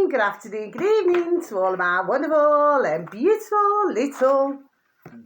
morning, good afternoon, good evening to all of my wonderful and beautiful little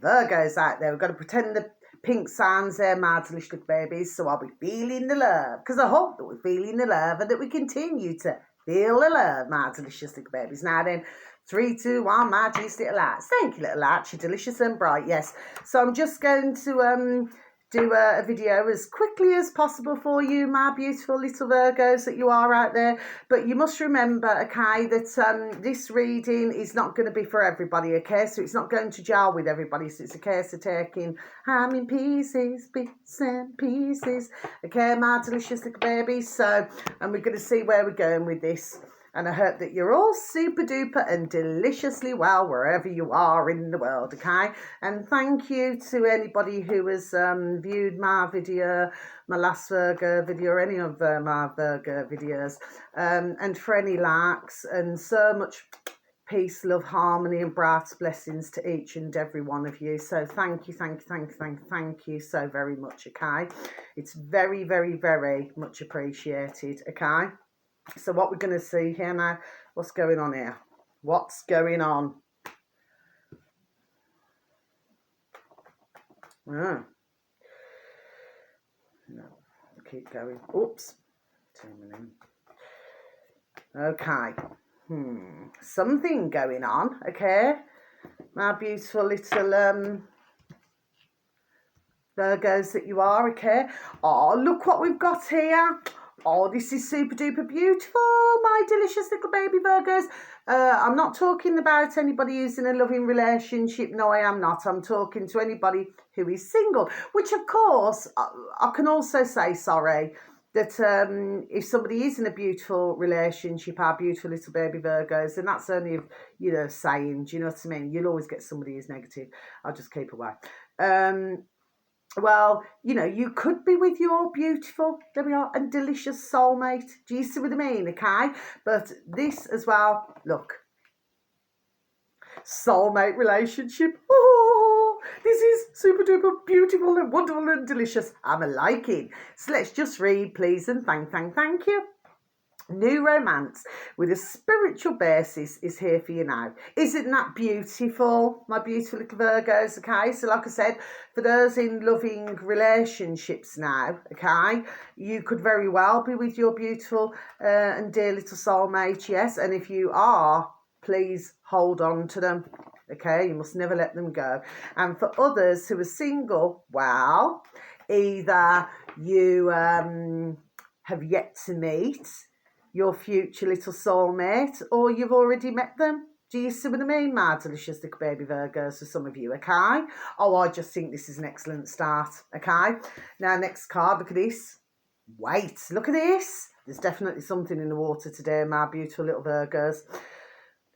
Virgos out there. We've got to pretend the pink signs there, my delicious little babies, so I'll be feeling the love, because I hope that we're feeling the love and that we continue to feel the love, my delicious little babies. Now then, 3, 2, 1, my juicy little lights. Thank you, little lights. You're delicious and bright, yes. So I'm just going to do a video as quickly as possible for you, my beautiful little Virgos that you are out there. But you must remember, okay, that this reading is not going to be for everybody, okay? So it's not going to gel with everybody. So it's a case of taking ham in pieces, bits and pieces, okay, my delicious little babies. So, and we're going to see where we're going with this. And I hope that you're all super duper and deliciously well wherever you are in the world, okay? And thank you to anybody who has viewed my video, my last Virgo video, or any of my Virgo videos, and for any likes, and so much peace, love, harmony, and bright blessings to each and every one of you. So thank you so very much, okay? It's very, very, very much appreciated, okay? So what we're going to see here now, what's going on here? What's going on? Oh. No, keep going. Oops. Okay. Something going on, okay? My beautiful little Virgos that you are, okay? Oh, look what we've got here. Oh, this is super duper beautiful, my delicious little baby Virgos. I'm not talking about anybody who's in a loving relationship. No, I am not. I'm talking to anybody who is single, which of course, I can also say, sorry, that if somebody is in a beautiful relationship, our beautiful little baby Virgos, and that's only, you know, saying, do you know what I mean? You'll always get somebody who's negative. I'll just keep away. Well, you know, you could be with your beautiful, there we are, and delicious soulmate. Do you see what I mean? Okay. But this as well, look. Soulmate relationship. Oh, this is super duper beautiful and wonderful and delicious. I'm a liking. So let's just read, please, and thank you. New romance with a spiritual basis is here for you now. Isn't that beautiful, my beautiful little Virgos? Okay, so like I said, for those in loving relationships now, okay, you could very well be with your beautiful and dear little soulmate, yes. And if you are, please hold on to them, okay? You must never let them go. And for others who are single, well, either you have yet to meet your future little soulmate, or you've already met them. Do you see what I mean, my delicious little baby Virgos, for some of you, okay? Oh, I just think this is an excellent start, okay? Now, next card, look at this. Wait, look at this. There's definitely something in the water today, my beautiful little Virgos.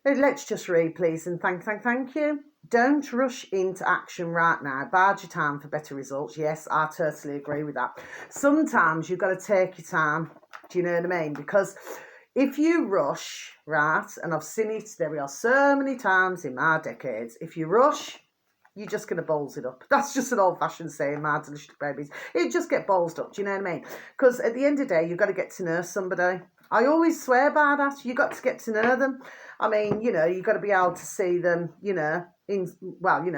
Let's just read, please, and thank you. Don't rush into action right now. Bide your time for better results. Yes, I totally agree with that. Sometimes you've got to take your time. Do you know what I mean? Because if you rush, right, and I've seen it, there we are so many times in my decades, if you rush, you're just going to balls it up. That's just an old-fashioned saying, my delicious babies. It just get ballsed up, do you know what I mean? Because at the end of the day, you've got to get to know somebody. I always swear by that. You've got to get to know them. I mean, you know, you've got to be able to see them, you know,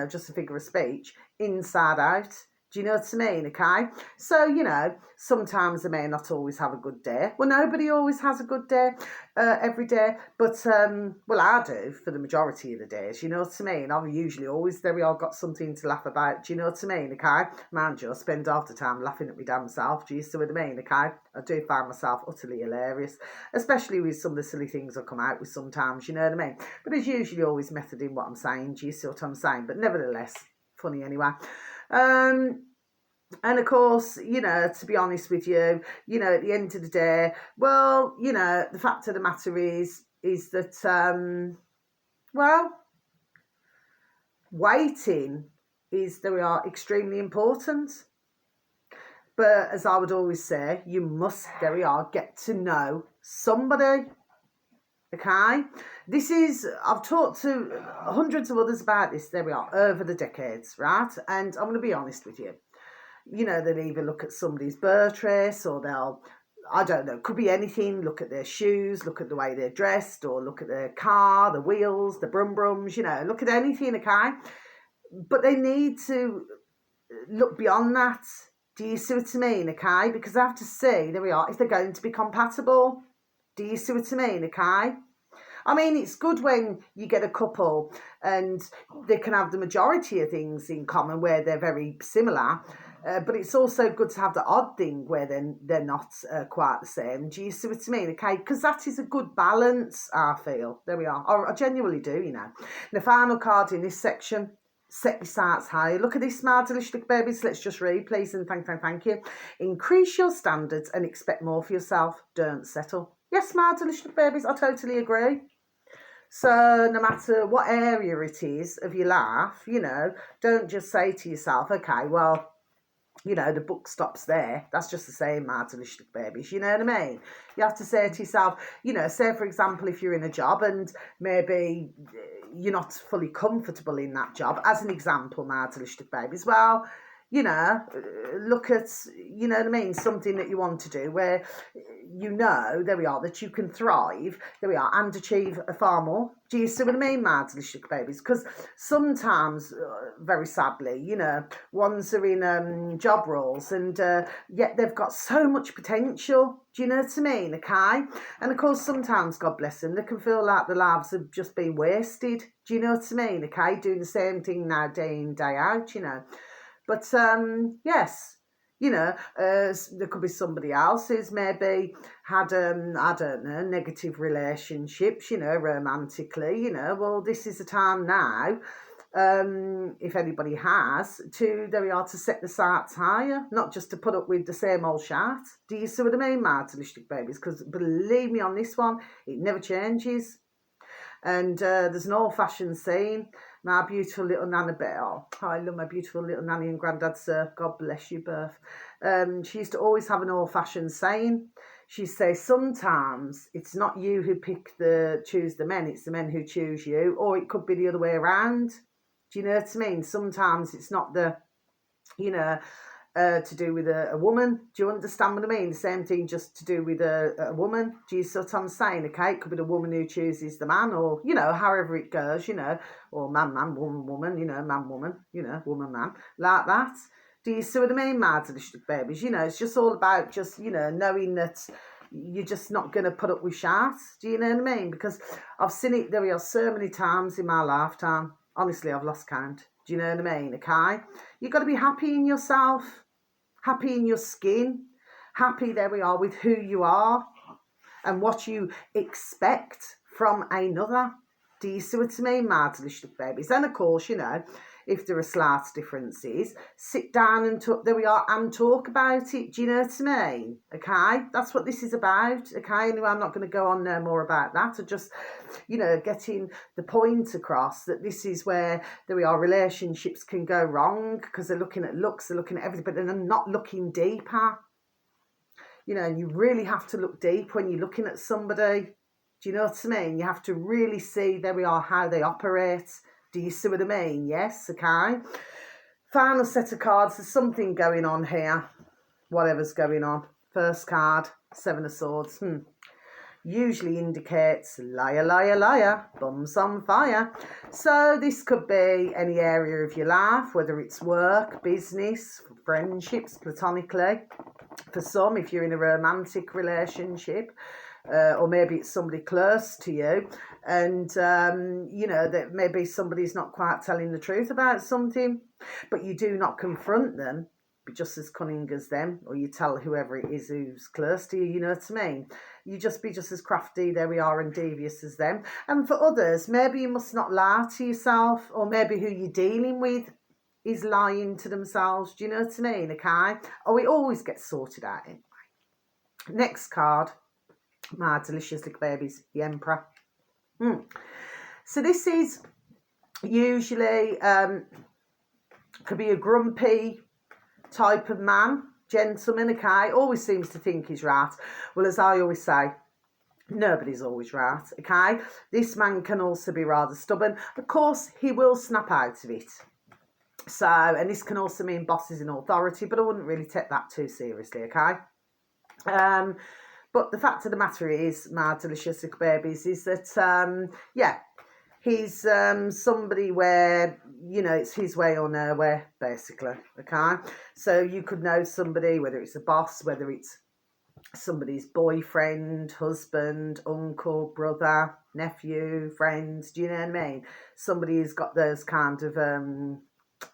just a figure of speech, inside out. Do you know what I mean? Okay. So, you know, sometimes they may not always have a good day. Well, nobody always has a good day every day. But, well, I do for the majority of the days. You know what I mean? I've usually always, there we all got something to laugh about. Do you know what I mean? Okay. Mind you, I spend half the time laughing at my damn self. Do you see what I mean? Okay. I do find myself utterly hilarious, especially with some of the silly things I come out with sometimes. You know what I mean? But there's usually always method in what I'm saying. Do you see what I'm saying? But nevertheless, funny anyway. And of course, you know, to be honest with you, you know, at the end of the day, well, you know, the fact of the matter is that, well, waiting is, there we are, extremely important. But as I would always say, you must, there we are, get to know somebody. Okay, this is, I've talked to hundreds of others about this, there we are, over the decades, right? And I'm going to be honest with you. You know, they'll either look at somebody's birth trace, or they'll I don't know, could be anything. Look at their shoes, look at the way they're dressed, or look at their car, the wheels, the brums, look at anything, okay? But they need to look beyond that. Do you see what I mean, okay? Because I have to see, there we are, if they're going to be compatible. Do you see what I mean, okay? I mean, it's good when you get a couple and they can have the majority of things in common where they're very similar, but it's also good to have the odd thing where they're not quite the same. Do you see what I mean? Okay, because that is a good balance, I feel. There we are. I genuinely do, The final card in this section, set your sights high. Look at this, my delicious babies. Let's just read, please, and thank you. Increase your standards and expect more for yourself. Don't settle. Yes, my delicious babies, I totally agree. So no matter what area it is of your life, don't just say to yourself, okay, well, the book stops there. That's just the same, my delicious babies. You know what I mean? You have to say to yourself, say, for example, if you're in a job and maybe you're not fully comfortable in that job, as an example, my delicious babies, well, look at, what I mean, something that you want to do where there we are, that you can thrive, there we are, and achieve far more. Do you see what I mean, my delicious babies? Because sometimes, very sadly, ones are in job roles and yet they've got so much potential. Do you know what I mean? Okay? And of course, sometimes, God bless them, they can feel like their lives have just been wasted. Do you know what I mean? Okay? Doing the same thing now, day in, day out, But yes, there could be somebody else who's maybe had, I don't know, negative relationships, romantically, well, this is the time now, if anybody has, there we are, to set the sights higher, not just to put up with the same old shat. Do you see what I mean, my delicious babies? Because believe me on this one, it never changes. And there's an old-fashioned saying, my beautiful little Nana Bell. I love my beautiful little nanny and granddad, sir. God bless you both. She used to always have an old-fashioned saying. She'd say, sometimes it's not you who choose the men, it's the men who choose you. Or it could be the other way around. Do you know what I mean? Sometimes it's not to do with a woman. Do you understand what I mean? The same thing just to do with a woman. Do you see what I'm saying? Okay, it could be the woman who chooses the man, or, however it goes, or man, woman, man, woman, woman, man, like that. Do you see what I mean, my delicious babies? It's just all about just, knowing that you're just not going to put up with shit. Do you know what I mean? Because I've seen it, there we are, so many times in my lifetime. Honestly, I've lost count. Do you know what I mean? Okay? You've got to be happy in yourself. Happy in your skin, happy, there we are, with who you are and what you expect from another. Do you see what I mean, my delicious babies? And of course, if there are slight differences, sit down and talk, there we are, and talk about it. Do you know what I mean? Okay, that's what this is about. Okay, anyway, I'm not going to go on no more about that. I just, getting the point across that this is where, there we are, relationships can go wrong because they're looking at looks, they're looking at everything, but they're not looking deeper. And you really have to look deep when you're looking at somebody. Do you know what I mean? You have to really see, there we are, how they operate. Do you see what I mean? Yes, okay. Final set of cards. There's something going on here. Whatever's going on. First card, Seven of Swords. Usually indicates liar, liar, liar, bums on fire. So this could be any area of your life, whether it's work, business, friendships, platonically. For some, if you're in a romantic relationship, or maybe it's somebody close to you, and that maybe somebody's not quite telling the truth about something, but you do not confront them, be just as cunning as them, or you tell whoever it is who's close to you, you know what I mean? You just be just as crafty, there we are, and devious as them. And for others, maybe you must not lie to yourself, or maybe who you're dealing with is lying to themselves. Do you know what I mean? Okay? Oh, it always gets sorted out anyway. Next card, my delicious little babies, the Emperor. So this is usually could be a grumpy type of man, gentleman, okay? Always seems to think he's right. Well, as I always say, nobody's always right, okay? This man can also be rather stubborn. Of course, he will snap out of it. So, and this can also mean bosses in authority, but I wouldn't really take that too seriously, okay? But the fact of the matter is, my delicious little babies, is that, yeah, he's somebody where, you know, it's his way or nowhere, basically, okay? So you could know somebody, whether it's a boss, whether it's somebody's boyfriend, husband, uncle, brother, nephew, friends, do you know what I mean? Somebody who's got those kind of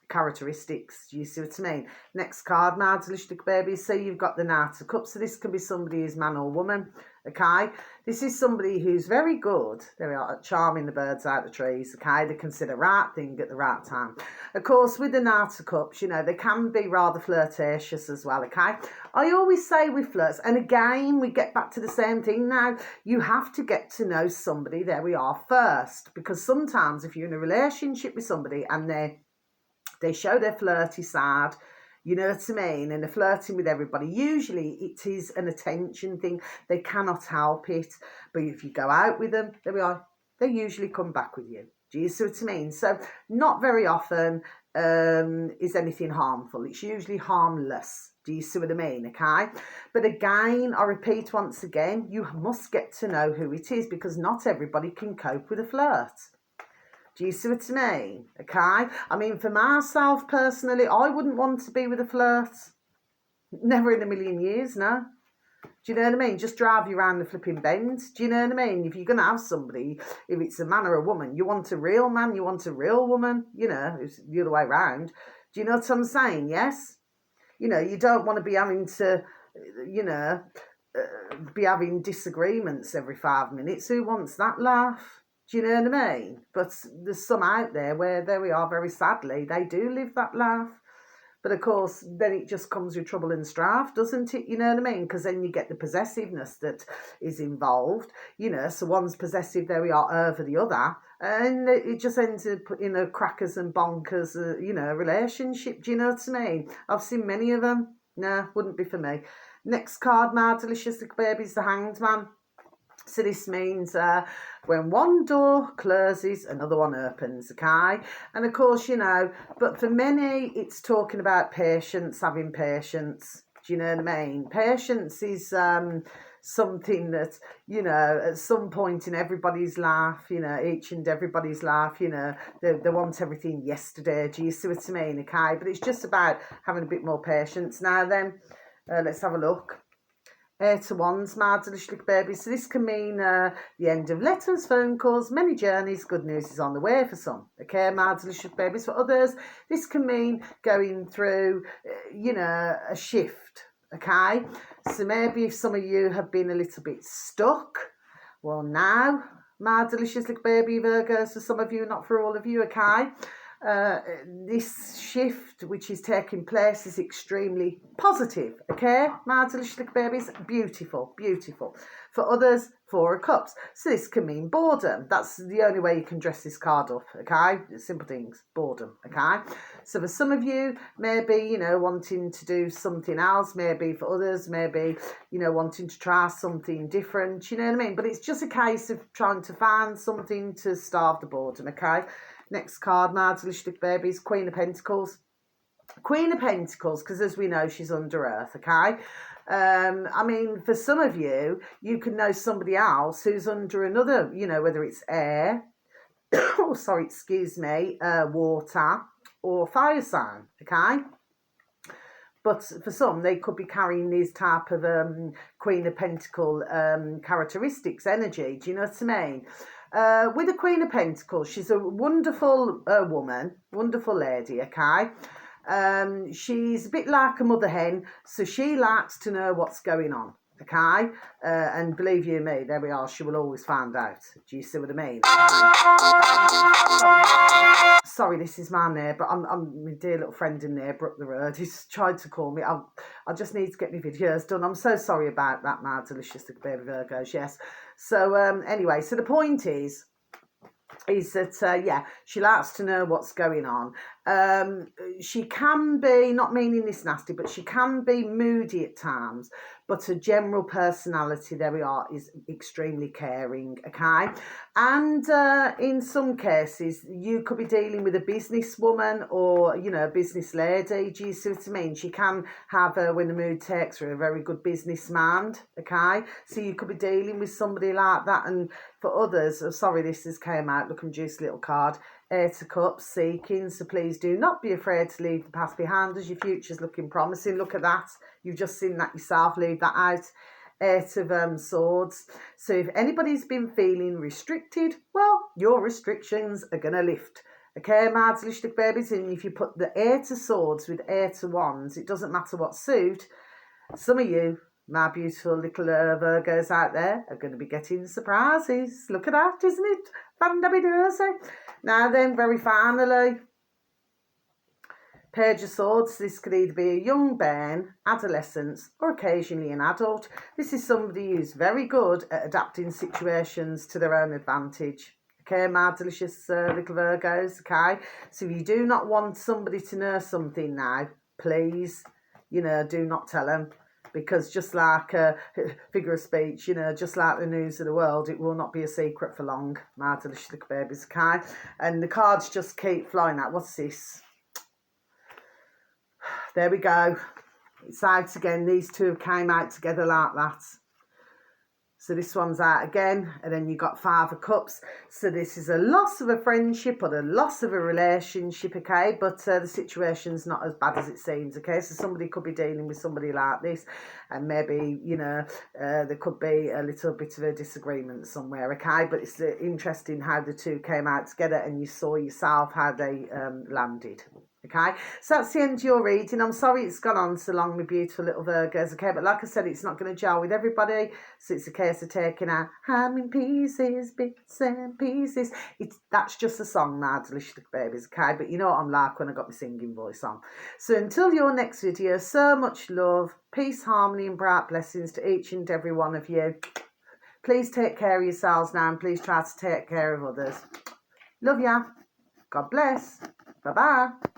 characteristics. Do you see what I mean? Next card, my delicious baby. So you've got the Knight of Cups. So this can be somebody who's man or woman. Okay, this is somebody who's very good. There we are, at charming the birds out of the trees. Okay, they consider the right thing at the right time. Of course, with the Knight of Cups, you know, they can be rather flirtatious as well. Okay, I always say with flirts, and again, we get back to the same thing now. You have to get to know somebody. There we are first, because sometimes if you're in a relationship with somebody and they show their flirty side, you know what I mean, and they're flirting with everybody. Usually it is an attention thing. They cannot help it. But if you go out with them, there we are, they usually come back with you. Do you see what I mean? So not very often is anything harmful. It's usually harmless. Do you see what I mean? Okay. But again, I repeat once again, you must get to know who it is, because not everybody can cope with a flirt. Do you see what I mean? Okay. I mean, for myself personally, I wouldn't want to be with a flirt. Never in a million years, no. Do you know what I mean? Just drive you around the flipping bend. Do you know what I mean? If you're going to have somebody, if it's a man or a woman, you want a real man, you want a real woman, you know, it's the other way around. Do you know what I'm saying? Yes? You know, you don't want to be having to, you know, be having disagreements every 5 minutes. Who wants that laugh? Do you know what I mean? But there's some out there where, there we are, very sadly, they do live that life. But of course, then it just comes with trouble and strife, doesn't it? You know what I mean? Because then you get the possessiveness that is involved. You know, so one's possessive, there we are, over the other. And it just ends up in a crackers and bonkers, you know, relationship. Do you know what I mean? I've seen many of them. No, wouldn't be for me. Next card, my delicious little baby's the Hanged Man. So this means when one door closes, another one opens, okay? And of course, you know, but for many, it's talking about patience, having patience. Do you know what I mean? Patience is something that, you know, at some point in everybody's life, you know, each and everybody's life, you know, they want everything yesterday. Do you see what I mean? Okay? But it's just about having a bit more patience. Now then, let's have a look. Eight of Wands, my delicious little baby. So this can mean the end of letters, phone calls, many journeys. Good news is on the way for some. Okay, my delicious babies. For others, this can mean going through, you know, a shift. Okay, so maybe if some of you have been a little bit stuck, well now, my delicious little baby Virgos, for some of you, not for all of you, okay? This shift which is taking place is extremely positive, okay, my delicious little babies? Beautiful, beautiful. For others, Four of Cups. So this can mean boredom. That's the only way you can dress this card up, okay? Simple things, boredom, okay? So for some of you, maybe, you know, wanting to do something else. Maybe for others, maybe, you know, wanting to try something different, you know what I mean? But it's just a case of trying to find something to starve the boredom, okay? Next card, my delicious little babies, Queen of Pentacles. Queen of Pentacles, because as we know, she's under earth, okay? I mean, for some of you, you can know somebody else who's under another, you know, whether it's air, oh, sorry, excuse me, water or fire sign, okay? But for some, they could be carrying these type of Queen of Pentacle characteristics, energy. Do you know what I mean? With the Queen of Pentacles, she's a wonderful woman, wonderful lady, okay? She's a bit like a mother hen, so she likes to know what's going on, okay? And believe you me, there we are, she will always find out. Do you see what I mean? Sorry, this is my neighbour. I'm my dear little friend in there, up the road. He's tried to call me. I just need to get my videos done. I'm so sorry about that, my delicious little baby Virgos. Yes. So anyway, so the point is that yeah, she likes to know what's going on, She can be, not meaning this nasty, but she can be moody at times, but her general personality, there we are, is extremely caring, okay? And in some cases, you could be dealing with a businesswoman or, you know, a business lady. Do you see what I mean? She can have, when the mood takes her, a very good businessman, okay? So you could be dealing with somebody like that. And for others, oh, sorry, this has came out, look, juicy little card. Eight of Cups, seeking, so please do not be afraid to leave the past behind us. Your future's looking promising. Look at that. You've just seen that yourself. Leave that out. Eight of Swords. So if anybody's been feeling restricted, well, your restrictions are going to lift. Okay, my delicious babies, and if you put the Eight of Swords with Eight of Wands, it doesn't matter what suit. Some of you, my beautiful little Virgos out there, are going to be getting surprises. Look at that, isn't it? Fandabidosa. Now then, very finally, Page of Swords. This could either be a young bairn, adolescence, or occasionally an adult. This is somebody who's very good at adapting situations to their own advantage. Okay, my delicious little Virgos, okay? So if you do not want somebody to know something now, please, you know, do not tell them. Because just like a figure of speech, you know, just like the news of the world, it will not be a secret for long, my delicious little babies, okay? And the cards just keep flying out. What's this? There we go. It's out again. These two came out together like that. So this one's out again, and then you got Five of Cups. So this is a loss of a friendship or the loss of a relationship, okay? But the situation's not as bad as it seems, okay? So somebody could be dealing with somebody like this, and maybe, you know, there could be a little bit of a disagreement somewhere, okay? But it's interesting how the two came out together, and you saw yourself how they landed. Okay, so that's the end of your reading. I'm sorry it's gone on so long, my beautiful little Virgos, okay? But like I said, it's not going to gel with everybody, so it's a case of taking out ham in pieces, bits and pieces. That's just a song, my delicious babies, okay? But you know what I'm like when I got my singing voice on. So until your next video, so much love, peace, harmony and bright blessings to each and every one of you. Please take care of yourselves now, and please try to take care of others. Love ya. God bless. Bye-bye.